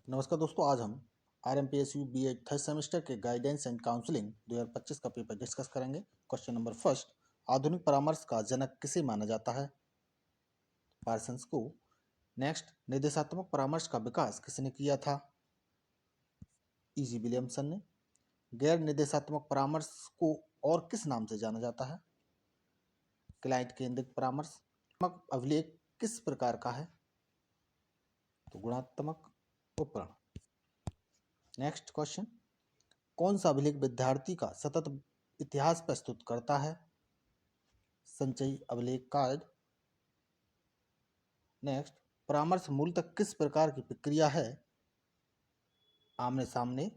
नमस्कार दोस्तों, आज हम RMPSU B.Ed थर्ड सेमेस्टर के गाइडेंस एंड काउंसलिंग 2025 का पेपर डिस्कस करेंगे। क्वेश्चन नंबर फर्स्ट, आधुनिक परामर्श का जनक किसे माना जाता है? पार्सन्स को। नेक्स्ट, निर्देशात्मक परामर्श का विकास किसने किया था? E.G. विलियमसन ने। गैर निर्देशात्मक परामर्श को और किस नाम से जाना जाता है? क्लाइंट केंद्रित परामर्श। अभिलेख किस प्रकार का है? तो गुणात्मक उपकरण। नेक्स्ट क्वेश्चन, कौन सा अभिलेख विद्यार्थी का सतत इतिहास प्रस्तुत करता है? संचयी अभिलेख कार्ड। नेक्स्ट, परामर्श मूलतः किस प्रकार की प्रक्रिया है? आमने सामने।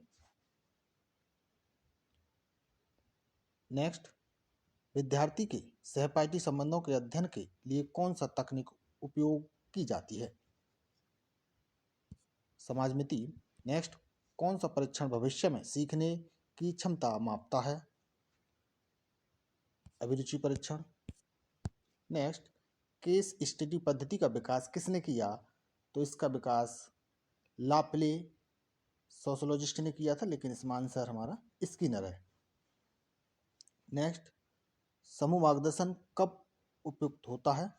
नेक्स्ट, विद्यार्थी के सहपाठी संबंधों के अध्ययन के लिए कौन सा तकनीक उपयोग की जाती है? समाजमिति। नेक्स्ट, कौन सा परीक्षण भविष्य में सीखने की क्षमता मापता है? अभिरुचि परीक्षण। नेक्स्ट, केस स्टडी पद्धति का विकास किसने किया? तो इसका विकास लाप्ले सोशोलॉजिस्ट ने किया था, लेकिन इसमें आंसर हमारा स्किनर है। नेक्स्ट, समूह मार्गदर्शन कब उपयुक्त होता है?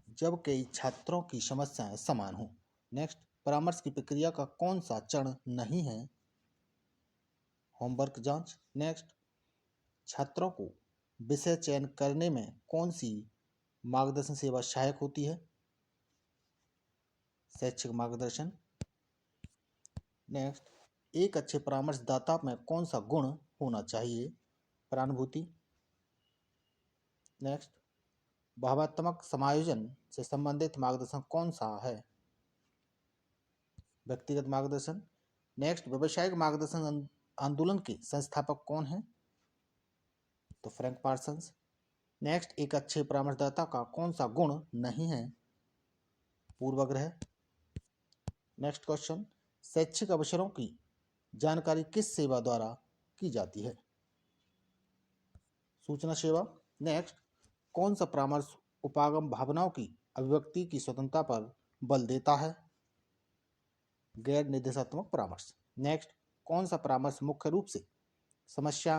जब कई छात्रों की समस्याएं समान हों। नेक्स्ट, परामर्श की प्रक्रिया का कौन सा चरण नहीं है? होमवर्क जांच। नेक्स्ट, छात्रों को विषय चयन करने में कौन सी मार्गदर्शन सेवा सहायक होती है? शैक्षिक मार्गदर्शन। नेक्स्ट, एक अच्छे परामर्शदाता में कौन सा गुण होना चाहिए? परानुभूति। नेक्स्ट, भावात्मक समायोजन से संबंधित मार्गदर्शन कौन सा है? व्यक्तिगत मार्गदर्शन। नेक्स्ट, व्यावसायिक मार्गदर्शन आंदोलन के संस्थापक कौन हैं? तो फ्रैंक पार्सन्स। नेक्स्ट, एक अच्छे परामर्शदाता का कौन सा गुण नहीं है? पूर्वाग्रह। नेक्स्ट क्वेश्चन, शैक्षिक अवसरों की जानकारी किस सेवा द्वारा की जाती है? सूचना सेवा। नेक्स्ट, कौन सा परामर्श उपागम भावनाओं की अभिव्यक्ति की स्वतंत्रता पर बल देता है? गैर निर्देशात्मक परामर्श। नेक्स्ट, कौन सा परामर्श मुख्य रूप से समस्या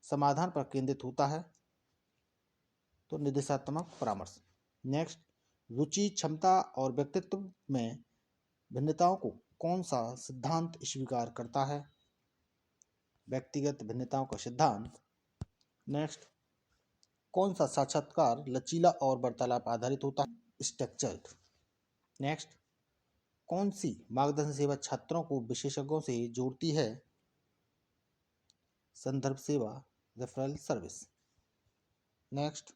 समाधान पर केंद्रित होता है? तो निर्देशात्मक परामर्श। नेक्स्ट, रुचि, क्षमता और व्यक्तित्व में भिन्नताओं को कौन सा सिद्धांत स्वीकार करता है? व्यक्तिगत भिन्नताओं का सिद्धांत। नेक्स्ट, कौन सा साक्षात्कार लचीला और वार्तालाप आधारित होता है? स्ट्रक्चर्ड। नेक्स्ट, कौन सी मार्गदर्शन सेवा छात्रों को विशेषज्ञों से जोड़ती है? संदर्भ सेवा, रेफरल सर्विस। नेक्स्ट,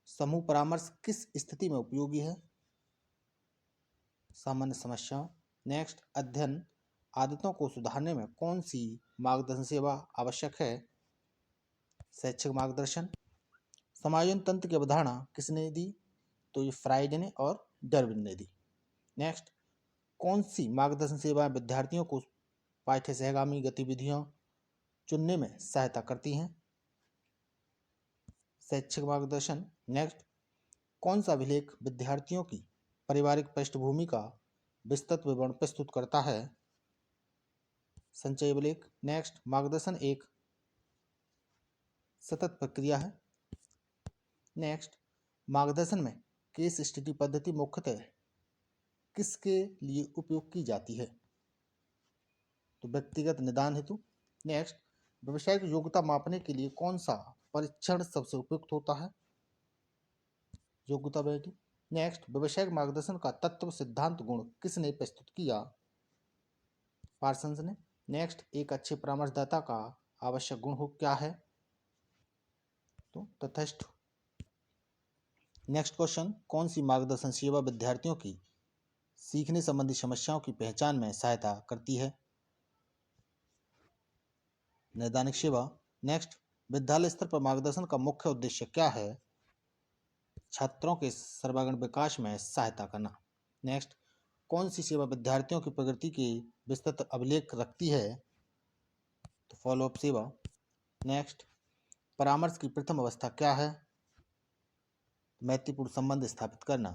समूह परामर्श किस स्थिति में उपयोगी है? सामान्य समस्या। नेक्स्ट, अध्ययन आदतों को सुधारने में कौन सी मार्गदर्शन सेवा आवश्यक है? शैक्षिक मार्गदर्शन। समायोजन तंत्र की अवधारणा किसने दी? तो ये फ्राइड ने और डार्विन ने दी। नेक्स्ट, कौन सी मार्गदर्शन सेवाएं विद्यार्थियों को पाठ्य सहगामी गतिविधियां चुनने में सहायता करती हैं? शैक्षिक मार्गदर्शन। नेक्स्ट, कौन सा अभिलेख विद्यार्थियों की पारिवारिक पृष्ठभूमि का विस्तृत विवरण प्रस्तुत करता है? संचय अभिलेख। नेक्स्ट, मार्गदर्शन एक सतत प्रक्रिया है। नेक्स्ट, मार्गदर्शन में केस स्टडी पद्धति मुख्यतः किसके लिए उपयोग की जाती है? तो व्यक्तिगत निदान हेतु। नेक्स्ट, व्यावसायिक योग्यता मापने के लिए कौन सा परीक्षण सबसे उपयुक्त होता है? योग्यता बैठी। नेक्स्ट, व्यावसायिक मार्गदर्शन का तत्व सिद्धांत गुण किसने प्रस्तुत किया? पार्सन्स ने। नेक्स्ट, एक अच्छे परामर्शदाता का आवश्यक गुण हो क्या है? तो तथस्थ। नेक्स्ट क्वेश्चन, कौन सी मार्गदर्शन सेवा विद्यार्थियों की सीखने संबंधी समस्याओं की पहचान में सहायता करती है? नैदानिक सेवा। नेक्स्ट, विद्यालय स्तर पर मार्गदर्शन का मुख्य उद्देश्य क्या है? छात्रों के सर्वांगीण विकास में सहायता करना। नेक्स्ट, कौन सी सेवा विद्यार्थियों की प्रगति की विस्तृत अभिलेख रखती है? तो फॉलोअप सेवा। नेक्स्ट, परामर्श की प्रथम अवस्था क्या है? मैत्रीपूर्ण संबंध स्थापित करना।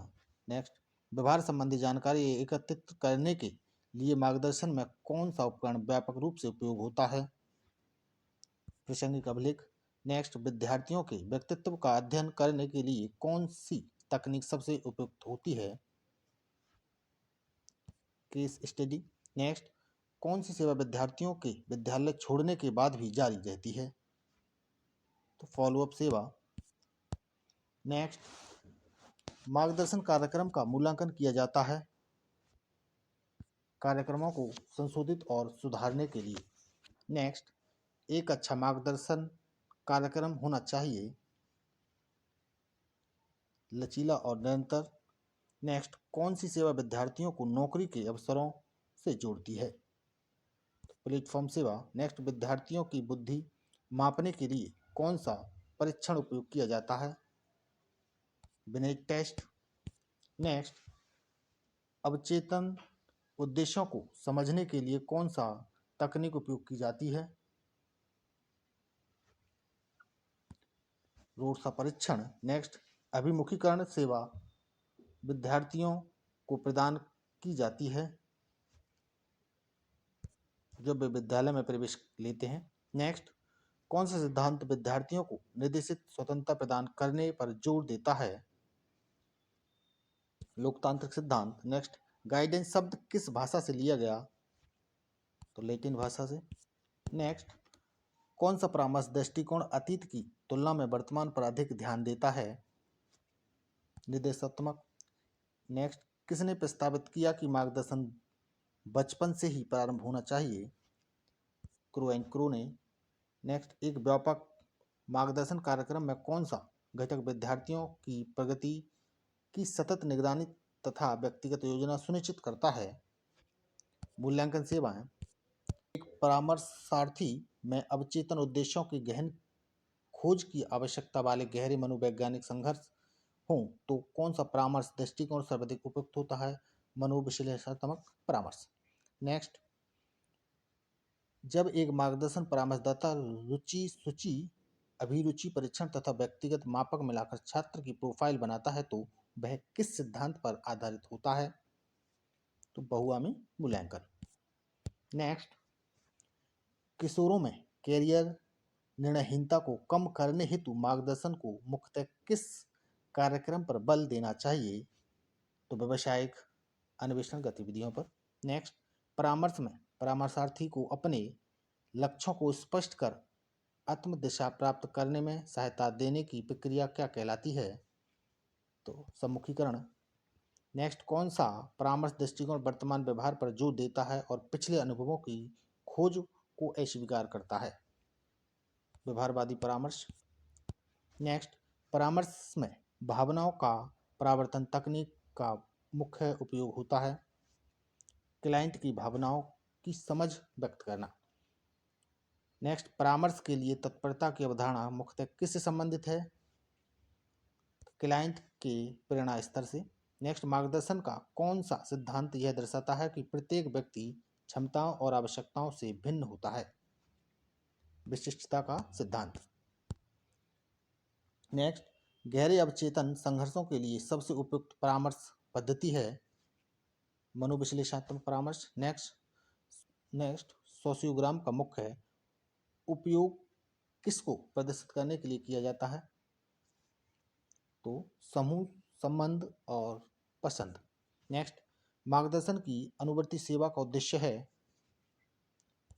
नेक्स्ट, व्यवहार संबंधी जानकारी एकत्रित करने के लिए मार्गदर्शन में कौन सा उपकरण व्यापक रूप से उपयोग होता है? प्रासंगिक अभिलेख। नेक्स्ट, विद्यार्थियों के व्यक्तित्व का अध्ययन करने के लिए कौन सी तकनीक सबसे उपयुक्त होती है? Case study. नेक्स्ट, कौन सी सेवा विद्यार्थियों के विद्यालय छोड़ने के बाद भी जारी रहती है? तो फॉलोअप सेवा। नेक्स्ट, मार्गदर्शन कार्यक्रम का मूल्यांकन किया जाता है कार्यक्रमों को संशोधित और सुधारने के लिए। नेक्स्ट, एक अच्छा मार्गदर्शन कार्यक्रम होना चाहिए लचीला और निरंतर। नेक्स्ट, कौन सी सेवा विद्यार्थियों को नौकरी के अवसरों से जोड़ती है? प्लेटफॉर्म सेवा। नेक्स्ट, विद्यार्थियों की बुद्धि मापने के लिए कौन सा परीक्षण उपयोग किया जाता है? Beneath test. नेक्स्ट, अवचेतन उद्देश्यों को समझने के लिए कौन सा तकनीक उपयोग की जाती है? रोड्स परीक्षण। नेक्स्ट, अभिमुखीकरण सेवा विद्यार्थियों को प्रदान की जाती है जब वे विद्यालय में प्रवेश लेते हैं। नेक्स्ट, कौन सा सिद्धांत विद्यार्थियों को निर्देशित स्वतंत्रता प्रदान करने पर जोर देता है? लोकतांत्रिक सिद्धांत। नेक्स्ट, गाइडेंस शब्द किस भाषा से लिया गया? तो लैटिन भाषा से। नेक्स्ट, कौन सा परामर्श दृष्टिकोण अतीत की तुलना में वर्तमान पर अधिक ध्यान देता है? निर्देशात्मक। नेक्स्ट, किसने प्रस्तावित किया कि मार्गदर्शन बचपन से ही प्रारंभ होना चाहिए? क्रो एंड क्रो ने। नेक्स्ट, एक व्यापक मार्गदर्शन कार्यक्रम में कौन सा घटक विद्यार्थियों की प्रगति की सतत निगरानी तथा व्यक्तिगत योजना सुनिश्चित करता है? मूल्यांकन सेवाएं। एक परामर्शार्थी में अवचेतन उद्देश्यों की गहन खोज की आवश्यकता वाले गहरे मनोवैज्ञानिक संघर्ष हों तो कौन सा परामर्श दृष्टिकोण सर्वाधिक उपयुक्त होता है? मनोविश्लेषणात्मक परामर्श। नेक्स्ट, जब एक मार्गदर्शन परामर्शदाता रुचि सूची अभिरुचि परीक्षण तथा व्यक्तिगत मापक मिलाकर छात्र की प्रोफाइल बनाता है तो वह किस सिद्धांत पर आधारित होता है? तो बहुआयामी मूल्यांकन। नेक्स्ट, किशोरों में कैरियर निर्णयहीनता को कम करने हेतु मार्गदर्शन को मुख्यतः किस कार्यक्रम पर बल देना चाहिए? तो व्यावसायिक अन्वेषण गतिविधियों पर। नेक्स्ट, परामर्श में परामर्शार्थी को अपने लक्ष्यों को स्पष्ट कर आत्म दिशा प्राप्त करने में सहायता देने की प्रक्रिया क्या कहलाती है? तो सम्मुखीकरण। नेक्स्ट, कौन सा परामर्श दृष्टिकोण वर्तमान व्यवहार पर जोर देता है और पिछले अनुभवों की खोज को अस्वीकार करता है? व्यवहारवादी परामर्श। नेक्स्ट, परामर्श में भावनाओं का परावर्तन तकनीक का मुख्य उपयोग होता है। क्लाइंट की भावनाओं की समझ व्यक्त करना। नेक्स्ट, परामर्श के लिए तत्परता की अवधारणा मुख्यतः किससे संबंधित है? क्लाइंट के प्रेरणा स्तर से। नेक्स्ट, मार्गदर्शन का कौन सा सिद्धांत यह दर्शाता है कि प्रत्येक व्यक्ति क्षमताओं और आवश्यकताओं से भिन्न होता है? विशिष्टता का सिद्धांत। नेक्स्ट, गहरे अवचेतन संघर्षों के लिए सबसे उपयुक्त परामर्श पद्धति है मनोविश्लेषणात्मक परामर्श। नेक्स्ट, सोशियोग्राम का मुख्य उपयोग किसको प्रदर्शित करने के लिए किया जाता है? तो समूह, संबंध और पसंद। नेक्स्ट, मार्गदर्शन की अनुवर्ती सेवा का उद्देश्य है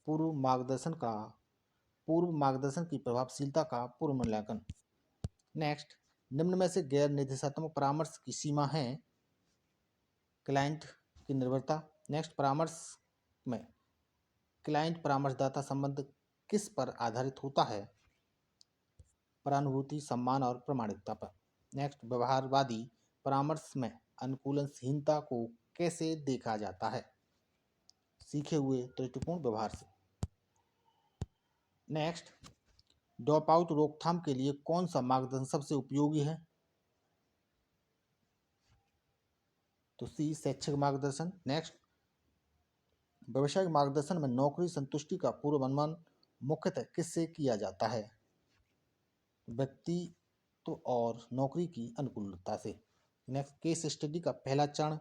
पूर्व मार्गदर्शन की प्रभावशीलता का पूर्व मूल्यांकन। नेक्स्ट, निम्न में से गैर निर्देशात्मक परामर्श की सीमा है क्लाइंट की निर्भरता। नेक्स्ट, परामर्श में क्लाइंट परामर्शदाता संबंध किस पर आधारित होता है? परानुभूति, सम्मान और प्रामाणिकता पर। नेक्स्ट, व्यवहारवादी परामर्श में अनुकूलनशीलता को कैसे देखा जाता है? सीखे हुए त्रुटिपूर्ण व्यवहार से। नेक्स्ट, ड्रॉप आउट रोकथाम के लिए कौन सा मार्गदर्शन सबसे उपयोगी है? तो सी, शैक्षिक मार्गदर्शन। नेक्स्ट, व्यावसायिक मार्गदर्शन में नौकरी संतुष्टि का पूर्व अनुमान मुख्यतः किससे किया जाता है? व्यक्तित्व और नौकरी की अनुकूलता से। नेक्स्ट, केस स्टडी का पहला चरण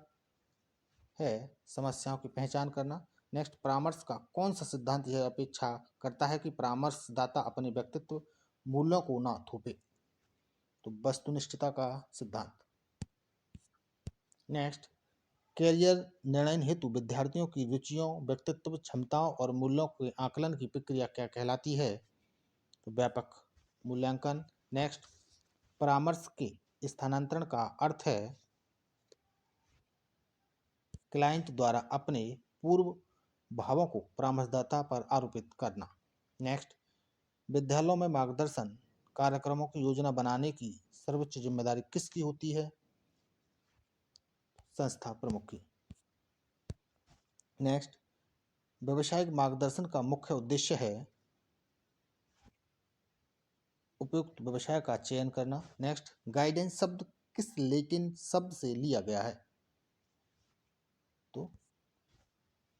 है समस्याओं की पहचान करना। नेक्स्ट, परामर्श का कौन सा सिद्धांत यह अपेक्षा करता है कि परामर्शदाता अपने व्यक्तित्व मूल्यों को ना थोपे? तो वस्तुनिष्ठता का सिद्धांत। नेक्स्ट, कैरियर निर्णय हेतु विद्यार्थियों की रुचियों, व्यक्तित्व, क्षमताओं और मूल्यों के आकलन की प्रक्रिया क्या कहलाती है? तो व्यापक मूल्यांकन। नेक्स्ट, परामर्श के स्थानांतरण का अर्थ है क्लाइंट द्वारा अपने पूर्व भावों को परामर्शदाता पर आरोपित करना। नेक्स्ट, विद्यालयों में मार्गदर्शन कार्यक्रमों की योजना बनाने की सर्वोच्च जिम्मेदारी किसकी होती है? संस्था प्रमुख की। नेक्स्ट, व्यावसायिक मार्गदर्शन का मुख्य उद्देश्य है उपयुक्त व्यवसाय का चयन करना। नेक्स्ट, गाइडेंस शब्द किस लैटिन शब्द से लिया गया है? तो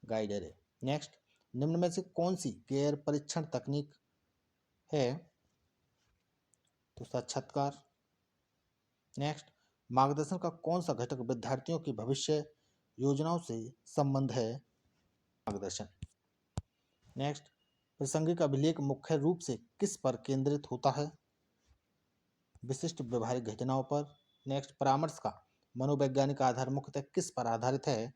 गाइडर है। नेक्स्ट, निम्न में से कौन सी गैर परीक्षण तकनीक है? तो साक्षात्कार। नेक्स्ट, मार्गदर्शन का कौन सा घटक विद्यार्थियों की भविष्य योजनाओं से संबंध है? मार्गदर्शन। नेक्स्ट, प्रासंगिक अभिलेख मुख्य रूप से किस पर केंद्रित होता है? विशिष्ट व्यवहारिक घटनाओं पर। नेक्स्ट, परामर्श का मनोवैज्ञानिक आधार मुख्यतः किस पर आधारित है?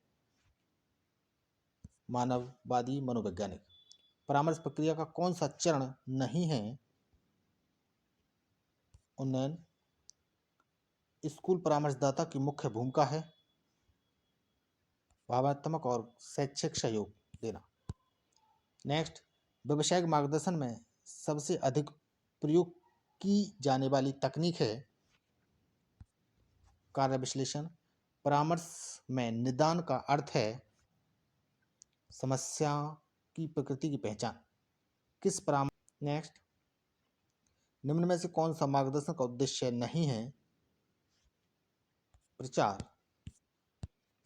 मानववादी मनोवैज्ञानिक। परामर्श प्रक्रिया का कौन सा चरण नहीं है? उन्नयन। स्कूल परामर्शदाता की मुख्य भूमिका है भावनात्मक और शैक्षिक सहयोग देना। नेक्स्ट, व्यावसायिक मार्गदर्शन में सबसे अधिक प्रयोग की जाने वाली तकनीक है कार्य विश्लेषण। परामर्श में निदान का अर्थ है समस्या की प्रकृति की पहचान। किस परामर्श। नेक्स्ट, निम्न में से कौन सा मार्गदर्शन का उद्देश्य नहीं है? प्रचार।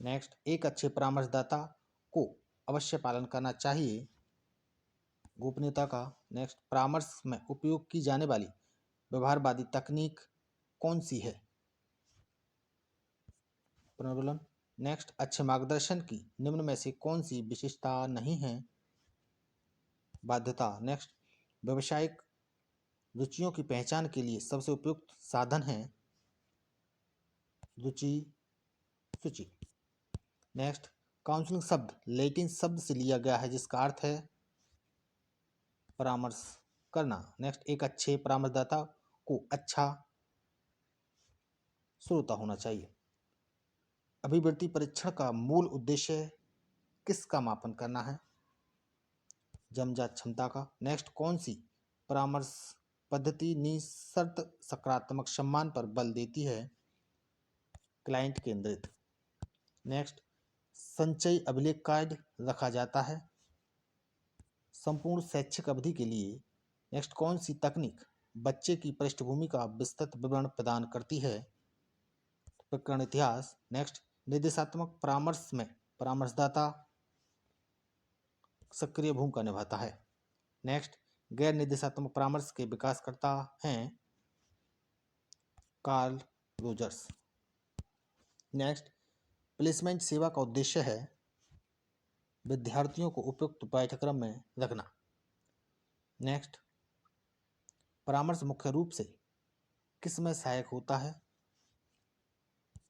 नेक्स्ट, एक अच्छे परामर्शदाता को अवश्य पालन करना चाहिए गोपनीयता का। नेक्स्ट, परामर्श में उपयोग की जाने वाली व्यवहारवादी तकनीक कौन सी है? पुनर्वलन। नेक्स्ट, अच्छे मार्गदर्शन की निम्न में से कौन सी विशेषता नहीं है? बाध्यता। नेक्स्ट, व्यवसायिक रुचियों की पहचान के लिए सबसे उपयुक्त साधन है रुचि सूची। नेक्स्ट, काउंसलिंग शब्द लैटिन शब्द से लिया गया है जिसका अर्थ है परामर्श करना। नेक्स्ट, एक अच्छे परामर्शदाता को अच्छा श्रोता होना चाहिए। अभिवृत्ति परीक्षण का मूल उद्देश्य किसका मापन करना है? जन्मजात क्षमता का। नेक्स्ट, कौन सी परामर्श पद्धति निशर्त सकारात्मक सम्मान पर बल देती है? क्लाइंट केंद्रित। नेक्स्ट, संचयी अभिलेख कार्ड रखा जाता है संपूर्ण शैक्षिक अवधि के लिए। नेक्स्ट, कौन सी तकनीक बच्चे की पृष्ठभूमि का विस्तृत विवरण प्रदान करती है? प्रकरण इतिहास। नेक्स्ट, निर्देशात्मक परामर्श में परामर्शदाता सक्रिय भूमिका निभाता है। नेक्स्ट, गैर निर्देशात्मक परामर्श के विकासकर्ता हैं कार्ल रोजर्स। नेक्स्ट, प्लेसमेंट सेवा का उद्देश्य है विद्यार्थियों को उपयुक्त पाठ्यक्रम में रखना। नेक्स्ट, परामर्श मुख्य रूप से किस में सहायक होता है?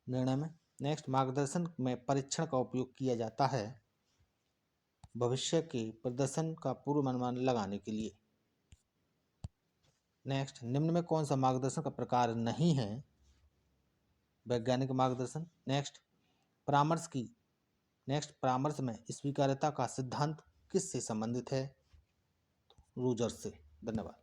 निर्णय में। नेक्स्ट, मार्गदर्शन में परीक्षण का उपयोग किया जाता है भविष्य के प्रदर्शन का पूर्वानुमान लगाने के लिए। नेक्स्ट, निम्न में कौन सा मार्गदर्शन का प्रकार नहीं है? वैज्ञानिक मार्गदर्शन। नेक्स्ट, परामर्श में स्वीकार्यता का सिद्धांत किस से संबंधित है? रोजर्स से। धन्यवाद।